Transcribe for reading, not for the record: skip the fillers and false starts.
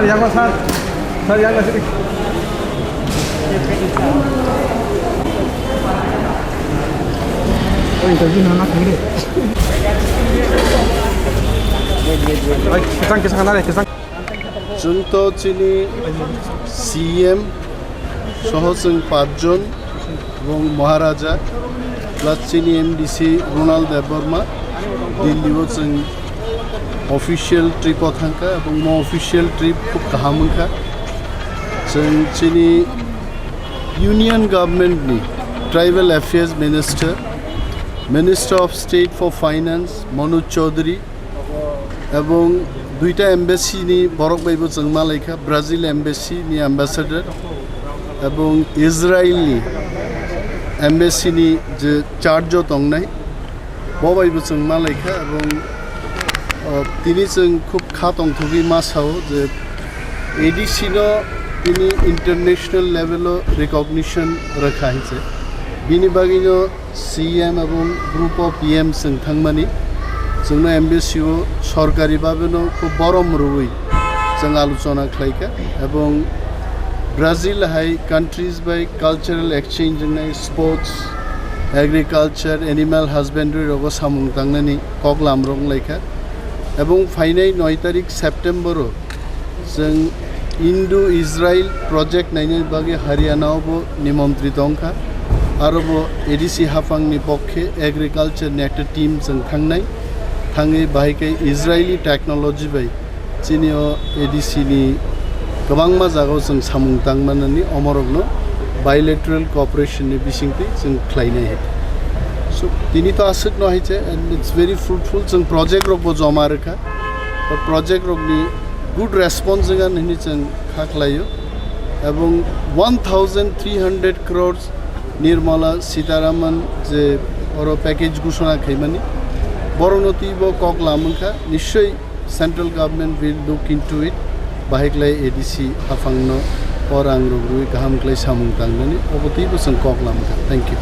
yang mas sar yang mas ini oh interview anak ini baik kisah nare kisah junto chini CM sohosing 5 জন এবং মহারাজা plus chini MDC Animesh Debbarma Delhio official trip Wngkha এবং official trip Koklam Wngkha chini Union Government ni Tribal Affairs Minister of State for Finance Manoj Chaudhary এবং দুইটা embassy নি বরক বাইব জংমা লেখা Brazil embassy নি ambassador এবং Israel নি embassy নি যে চার্জ তংনাই ববাইব জংমা লেখা এবং তিনি जों খুব খাতং থুবি মাসাও যে এডিসি নো তিনি ইন্টারন্যাশনাল লেভেল রিকগনিশন রাখা হয়েছে বিনি বাগিনো সিএম এবং গ্রুপ অফ পিএম जों थांमानि जोंनो एम्बासियाव सरकारि भाबेनो खूब बरम रुबै जों आलोचना खालायखा এবং ब्राजिल हाय कान्ट्रीज बाय कल्चरल एक्सचेंज जोंनाय स्पोर्ट्स एग्रिकालचार एनिमल हाजबेंड्री रगो सामुं थांनानै कक्लाम रंलायखा এবং फाइनाय 9 तारिख सेप्टेम्बर जों इन्डो इजराइल प्रोजेक्ट नायनो बागै हरियाणावबो निमन्त्रित अंखा आरोबो एडिसि हाफांनि पक्षे एग्रिकालचारनि एकटा टीम जों थांनाय थाङै बाहायखाय इजराइली टेक्नोलॉजी बाय चिनियो एडिसि नि गोबांमा जागाव जों सामुं थांमानानै अमरगनो बायलेटरल कोऑपरेशन नि बिसिंथि जों खालायनाय हे सो तिनि तो आसत न हायचे एंड इट्स वेरी फ्रुटफुल जों प्रोजेक्ट रकबो जमा रखा और प्रोजेक्ट रकनि गुड रेस्पॉन्स जों नि जों खाख्लायो এবং 1300 crores निर्मला सीतारामन जे और पैकेज घोषणा खायमानि बरनति ब Koklam Wngkha निश्चय central government will look into it बाहायक्लाय एडिसि हाफांनो और आं रगुइ गाहामक्लाय सामुं थांनानै अबतिबो जों Koklam Wngkha थैंक यू